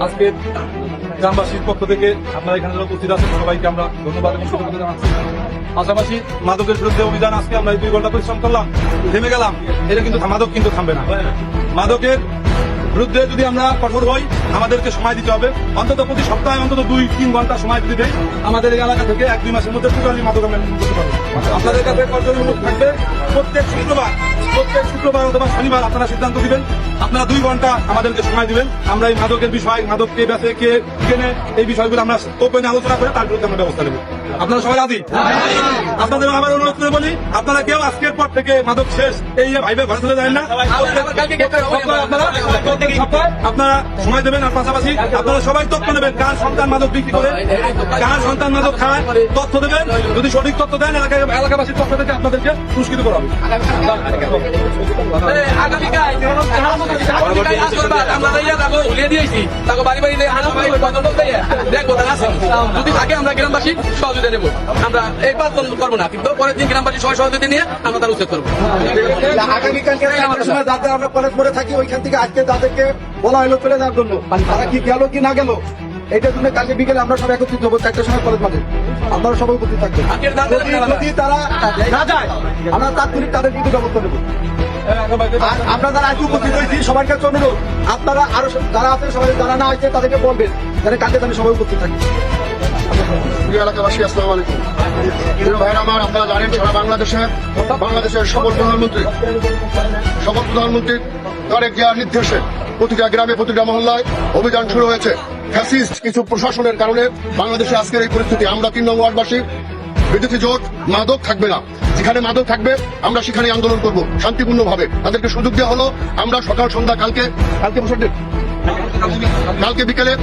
আজকে গ্রামবাসীর পক্ষ থেকে আপনারা এখানে উপস্থিত আছেন, সবাইকে আমরা ধন্যবাদ এবং কৃতজ্ঞতা জানাচ্ছি। পাশাপাশি মাদকের বিরুদ্ধে অভিযান আজকে আমরা 2 ঘন্টা পরিশ্রম করলাম, থেমে গেলাম, এটা কিন্তু মাদক কিন্তু থামবে না। মাদকের বিরুদ্ধে যদি আমরা কঠোর হই, আমাদেরকে সময় দিতে হবে, অন্তত প্রতি সপ্তাহে অন্তত 2-3 ঘন্টা সময় যদি দেয়, আমাদের এই এলাকা থেকে 1-2 মাসের মধ্যে টোটালি মাদক আমরা নির্মূল করতে পারবো। আপনাদের কাছে কঠোর অনুরোধ থাকবে, প্রত্যেক শুক্রবার অথবা শনিবার আপনারা সিদ্ধান্ত দিবেন, আপনারা 2 ঘন্টা আমাদেরকে সময় দিবেন, আমরা এই মাদকের বিষয়, মাদক কে বেচে কে কেনে, এই বিষয়গুলো আমরা ওপেনে আলোচনা করে তার বিরুদ্ধে আমরা ব্যবস্থা নেব। আপনারা সবাই রাজি? আপনাদের আবার অনুরোধ করে বলি, আপনারা কেউ আজকের পর থেকে মাদক শেষ এই ভাইবে ঘরে চলে যায় না, আপনারা সময় দেবেন। আর পাশাপাশি আপনারা সবাই তথ্য নেবেন, কার সন্তান মাদক বিক্রি করে, কার সন্তান মাদক খায়, তথ্য দেবেন। যদি সঠিক তথ্য দেন, এলাকাবাসীর পক্ষ থেকে আপনাদেরকে পুরস্কৃত করা হবে। যদি থাকে আমরা গ্রামবাসী সহযোগিতা নেবো, আমরা এই পাঁচ করবো না, কিন্তু পরের দিন গ্রামবাসী সবাই সহযোগিতা নিয়ে আমরা তার উচ্ছেদ করবো। আগামীকালকে যাতে আমরা কলেজ পড়ে থাকি, ওইখান থেকে আজকে তাদেরকে বলা হলো চলে যাওয়ার জন্য, তারা কি গেল কি না গেল এটার জন্য কালকে বিকেলে আমরা সব একত্রিত হবো 4টার সময় কলেজ মাঠে। আপনারা সবাই উপস্থিত থাকবেন। যদি তারা না যায়, আমরা তাৎক্ষণিক তাদের কিন্তু ব্যবস্থা নেবো। আমরা যারা আজকে উপস্থিত হয়েছি সবার কাছে অনুরোধ, আপনারা আরো যারা আছেন সবাই, যারা না আসছে তাদেরকে বলবেন যারা কালকে তাদের সবাই উপস্থিত থাকি। প্রিয় এলাকাবাসী, আসসালামু আলাইকুম। প্রিয় ভাইরা আমার, আপনারা জানেন সারা বাংলাদেশের সকল প্রধানমন্ত্রী তারেক জিয়ার নির্দেশে প্রতিটা গ্রামে প্রতিটা মহল্লায় অভিযান শুরু হয়েছে। ফ্যাসিস্ট কিছু প্রশাসনের কারণে বাংলাদেশে আজকের এই পরিস্থিতি। আমরা 3 নং ওয়ার্ডবাসী বিদেশি জোট, মাদক থাকবে না, যেখানে মাদক থাকবে আমরা সেখানে আন্দোলন করব শান্তিপূর্ণভাবে। তাদেরকে সুযোগ দেওয়া হলো, আমরা সকাল সন্ধ্যা কালকে বিকেলে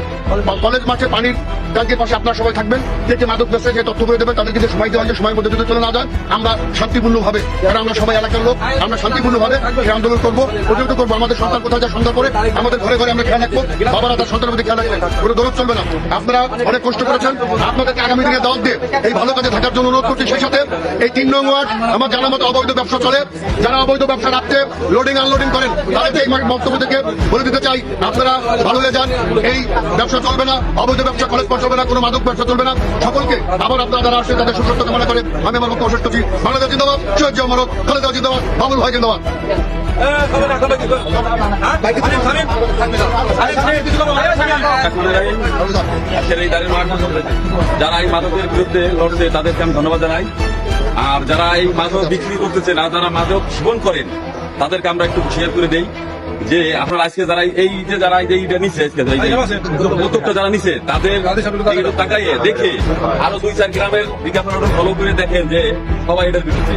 কলেজ মাঠে পানির ট্যাঙ্কের পাশে আপনারা সবাই থাকবেন, কে মাদক বেচে যে তথ্য করে দেবেন, তাদেরকে যে সময় দেওয়া হয়, সময়ের মধ্যে যদি চলে না যায়, আমরা শান্তিপূর্ণভাবে, কারণ আমরা সবাই এলাকার লোক, আমরা শান্তিপূর্ণভাবে সেই আন্দোলন করবো, প্রতিহত করবো। আমাদের সন্তান কোথায় যায় সন্ধ্যা করে আমাদের ঘরে ঘরে আমরা খেয়াল রাখবো, বাবারা তার সন্তানের প্রতি খেয়াল রাখবেন, কোনো দরদ চলবে না। আপনারা অনেক কষ্ট করেছেন, আপনাদেরকে আগামী দিনে দাওয়াত দিয়ে এই ভালো কাজে থাকার জন্য অনুরোধ করছি। সেই সাথে এই 3 নং ওয়ার্ড আমার জানার মতো অবৈধ ব্যবসা চলে, যারা অবৈধ ব্যবসা রাখতে লোডিং আনলোডিং করেন, তাদেরকে এই বক্তব্য থেকে বলে দিতে চাই, আপনারা ভালো হয়ে যান। এই ব্যবসা চলবে না, অবৈধ ব্যবসা কলেজ পর চলবে না, কোনো মাদক ব্যবসা চলবে না। সকলকে আবার আপনারা যারা আসছেন তাদের সুস্বাস্থ্য কামনা করে আমি আমার বক্তব্য শেষ করছি। বাংলাদেশ জিন্দাবাদ, শহীদ জিয়া অমর হোক, খালেদা জিন্দাবাদ, বাবুল ভাই জিন্দাবাদ। যারা এই মাদকের বিরুদ্ধে লড়ছে তাদেরকে আমি ধন্যবাদ জানাই। আর যারা এই মাদক বিক্রি করতেছে না, যারা মাদক সেবন করেন, তাদেরকে আমরা একটু শেয়ার করে দেই যে আপনারা আজকে যারা এইটা নিচ্ছে, উদ্যোগটা যারা নিচ্ছে, তাদের তাকাইয়ে দেখে আরো 2-4 গ্রামের বিজ্ঞাপন ফলো করে দেখেন যে সবাই এটার বিরুদ্ধে।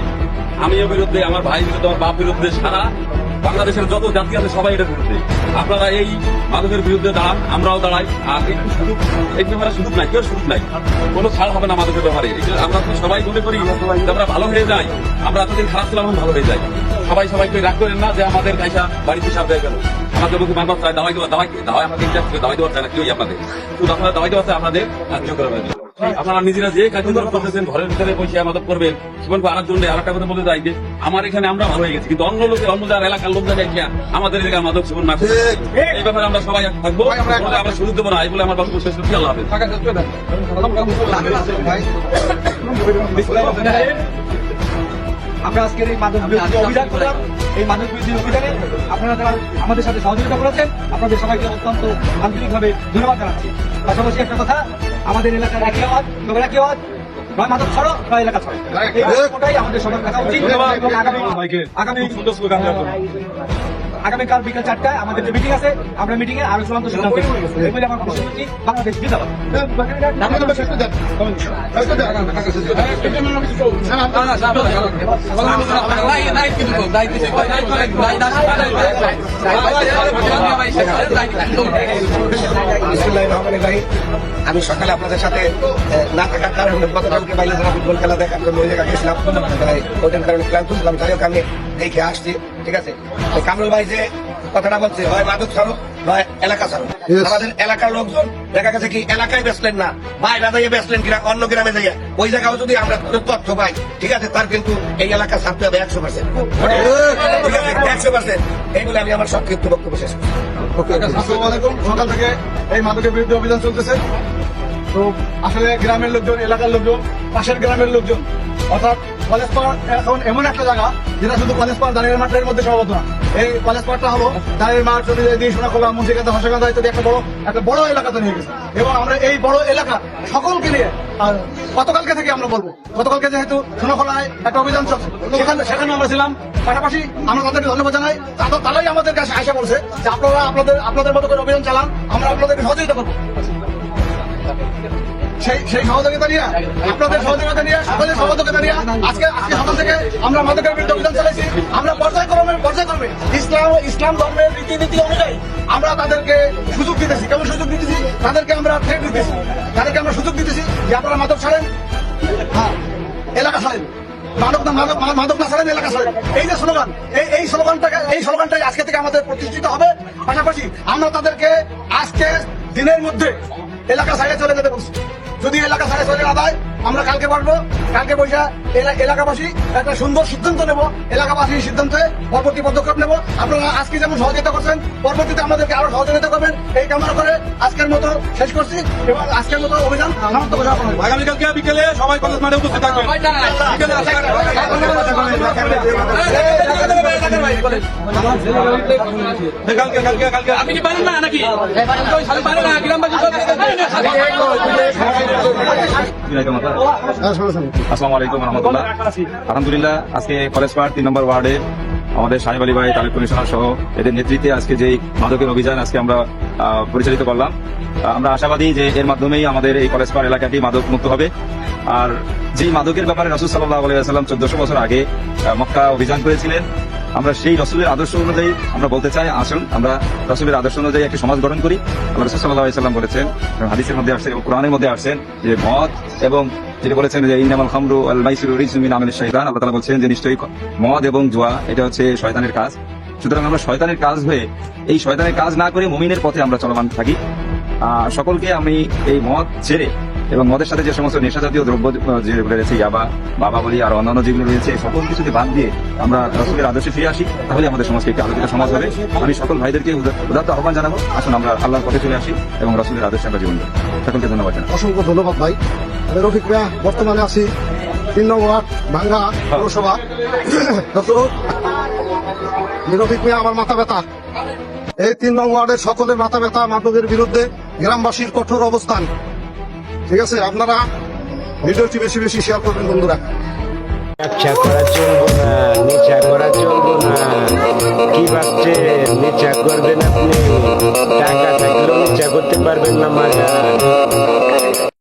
আমিও বিরুদ্ধে, আমার ভাই বিরুদ্ধে, আমার বাপ বিরুদ্ধে, সারা বাংলাদেশের যত জাতি আছে সবাই এটার বিরুদ্ধে। আপনারা এই মাদকের বিরুদ্ধে দাঁড়ান, আমরাও দাঁড়াই। আর একটু সুযোগ, এই ব্যাপারে সুযোগ নাই, কেউ সুযোগ নাই, কোনো ছাড় হবে না মাদকের ব্যাপারে। আমরা তো সবাই মনে করি আমরা ভালো হয়ে যাই, আমরা এতদিন খারাপ ছিলাম, ভালো হয়ে যাই। সবাইকে রাগ করেন না যে আমাদের গাইসা বাড়িতে সাপ দেয় কেন, আমাদের মুখে মারবার চায়, দাওয়াই আমাদের দাওয়াই দেওয়ার চায় না কেউ আপনাদের, শুধু আপনারা দাওয়াই দেওয়া চায় আপনাদের রাজ্য করে। আপনারা নিজেরা যে কার্যক্রম করতেছেন, ঘরের ভিতরে বসে মাদক করবেন, জীবনকে আনার জন্য আর একটা কথা বলতে চাই যে আমার এখানে আমরা ভালো হয়ে গেছি, কিন্তু অন্য যারা এলাকার লোক জায়গায় গিয়া আমাদের এলাকার মাদক সেবন না করে, এই ব্যাপারে আমরা সবাই থাকবো, আমরা সুযোগ দেবো না। এই বলে আমার বক্তব্য শেষ করছি। আল্লাহ হাফেজ। আমরা আজকের এই মাদক বিরোধী অভিযান করলাম। এই মাদক বিরোধী অভিযানে আপনারা যারা আমাদের সাথে সহযোগিতা করেছেন, আপনাদের সবাইকে অত্যন্ত আন্তরিকভাবে ধন্যবাদ জানাচ্ছি। পাশাপাশি একটা কথা, আমাদের এলাকার একই আওয়াজ, নয় মাদক ছাড়ো, নয় এলাকা ছাড়ো, ওটাই আমাদের সবার কথা উচিত। আগামীকাল বিকেল 4টায় আমাদের যে মিটিং আছে, আমরা মিটিং এ আরো চূড়ান্ত সিদ্ধান্ত নেব। এই বলে আমার কথা শুনছি। বাংলাদেশ জিন্দাবাদ। আমি সকালে আপনাদের সাথে না থাকার কারণে গতকালকে বাইরে যারা ফুটবল খেলা দেখার জন্য ওই জায়গায় গেছিলাম, ওইটার কারণে ক্লান্ত ছিলাম, যাই হোক আমি দেখে আসছি। ঠিক আছে, কামরুল ভাই যে কথাটা বলছে, হয় মাদক ছাড়ো নয় এলাকা ছাড়ো। আমাদের এলাকার লোকজন দেখা গেছে কি এলাকায় বেচলেন না, বাইরে যাইয়ে বেচলেন কিনা অন্য গ্রামে যাইয়া, ওই জায়গাও যদি আমরা তথ্য পাই, ঠিক আছে, তার কিন্তু এই এলাকা ছাড়তে হবে 100%। ঠিক আছে, 100%। এই বলে আমি আমার সংক্ষিপ্ত বক্তব্য শেষ করছি। আসসালামু আলাইকুম। সকাল থেকে এই মাদকের বিরুদ্ধে অভিযান চলতেছে। তো আসলে গ্রামের লোকজন, এলাকার লোকজন, পাশের গ্রামের লোকজন, অর্থাৎ কলেজ পাড় এখন এমন একটা জায়গা যেটা শুধু কলেজ পাড় দাঁড়িয়ে মাঠের মধ্যে সমাবত না। এই কলেজ পাড়টা হলো দাঁড়িয়ে মাঠ, দিয়ে সোনাখোলা, মুন্সিকান্দা, হর্ষকান্দা ইত্যাদি একটা বড় এলাকাতে নিয়ে গেছে। এবং আমরা এই বড় এলাকা সকলকে নিয়ে গতকালকে থেকে আমরা বলবো, গতকালকে যেহেতু সোনাখোলায় একটা অভিযান চলছে, সেখানে আমরা ছিলাম। পাশাপাশি আমরা তাদেরকে ধন্যবাদ জানাই। তারাই আমাদের কাছে আশা বলছে যে আপনারা আপনাদের মতো করে অভিযান চালান, আমরা আপনাদেরকে সহযোগিতা করবো। সেই সহযোগিতা নিয়ে, আপনাদের সহযোগিতা নিয়ে, সকলের সহযোগিতা নিয়ে আজকে সকাল থেকে আমরা মাদকের বিরুদ্ধে অভিযান চালাইছি। আমরা পর্যায়ক্রমে ইসলাম ধর্মের রীতিনীতি অনুযায়ী আমরা তাদেরকে সুযোগ দিতেছি। কেমন সুযোগ দিতেছি? তাদেরকে আমরা থ্রেট দিতেছি, তাদেরকে আমরা সুযোগ দিতেছি যে আপনারা মাদক ছাড়েন, হ্যাঁ এলাকা ছাড়েন, মাদক না ছাড়েন, এলাকা ছাড়েন। এই যে স্লোগান, এই স্লোগানটাই আজকে থেকে আমাদের প্রতিষ্ঠিত হবে। পাশাপাশি আমরা তাদেরকে আজকে দিনের মধ্যে এলাকা ছাড়ে চলে যেতে বলছি। যদি এলাকা ছাড়ে চলে না দেয়, আমরা কালকে বসবো, কালকে বসে এলাকাবাসী একটা সুন্দর সিদ্ধান্ত নেব। এলাকাবাসীর সিদ্ধান্তে পরবর্তী পদক্ষেপ নেব। আপনারা আজকে যেমন সহযোগিতা করছেন, পরবর্তীতে আমাদেরকে আরো সহযোগিতা করবেন, এই কামনা করে আজকের মতো শেষ করছি এবং আজকের মতো অভিযান সমাপ্ত করা হবে। আগামীকালকে বিকেলে সবাই কলেজ মাঠে উপস্থিত থাকবেন। বিকেলে কালকে আপনি কি পারেন না নাকি? পারেন না, গ্রামবাসী আসসালামু আলাইকুম রহমতুল্লাহ। আলহামদুলিল্লাহ, আজকে কলেজ পাড় 3 নম্বর ওয়ার্ডে আমাদের সাহেব আলী ভাই, তারেক কমিশনার সহ এদের নেতৃত্বে আজকে যে মাদকের অভিযান আজকে আমরা পরিচালিত করলাম, আমরা আশাবাদী যে এর মাধ্যমেই আমাদের এই কলেজ পাড় এলাকাটি মাদক মুক্ত হবে। আর যেই মাদকের ব্যাপারে রাসূল সাল্লাল্লাহু আলাইহি ওয়াসাল্লাম 1400 বছর আগে মক্কা অভিযান করেছিলেন, আমরা সেই রাসূলের আদর্শ অনুযায়ী আমরা বলতে চাই, আসুন আমরা রাসূলের আদর্শ অনুযায়ী একটি সমাজ গঠন করি। আল্লাহ রাসূল সাল্লাল্লাহু আলাইহি ওয়াসাল্লাম বলেছেন, হাদিসের মধ্যে আসছে এবং কোরআনের মধ্যে আসছেন যে মদ এবং যেটা বলেছেন যে ইন্নামাল খামরু ওয়াল মাইসিরু রিজসুম মিন আমালিশ শাইতান, আল্লাহ তাআলা বলছেন যে নিশ্চয়ই মদ এবং জুয়া এটা হচ্ছে শয়তানের কাজ। সুতরাং আমরা শয়তানের কাজ হয়ে এই শয়তানের কাজ না করে মুমিনের পথে আমরা চলমান থাকি। সকলকে আমি এই মদ ছেড়ে এবং মদের সাথে যে সমস্ত নেশা জাতীয় দ্রব্য যেগুলো রয়েছে, ইয়াবা, বাবা বলি আর অন্যান্য যেগুলো রয়েছে, সকল কিছুকে বাদ দিয়ে আমরা রাসূলের আদর্শে ফিরে আসি, তাহলে আমাদের সমাজকে একটি আলোকিত সমাজ হবে। আমি সকল ভাইদেরকে উদাত্ত আহ্বান জানাবো, আসুন আমরা আল্লাহর পথে চলে আসি এবং রাসূলের আদর্শে আমরা জীবন দিই। সকলকে ধন্যবাদ জানাই। অসংখ্য ধন্যবাদ ভাই। রফিক ভাইয়া, বর্তমানে আছি 3 নং ওয়ার্ড ভাঙ্গা পৌরসভা। রফিক ভাইয়া, আমার মাথা ব্যথা, এই 3 নং ওয়ার্ডের সকলের মাথা ব্যথা, মাদকের বিরুদ্ধে গ্রামবাসীর কঠোর অবস্থান। ঠিক আছে, আপনারা ভিডিওটি বেশি বেশি শেয়ার করবেন বন্ধুরা। ব্যবসা করা চলবো না, নেশা করা চলবো না। কি ভাবছেন নেশা করবেন আপনি? টাকা থাকলেও নেশা করতে পারবেন না। মাঝা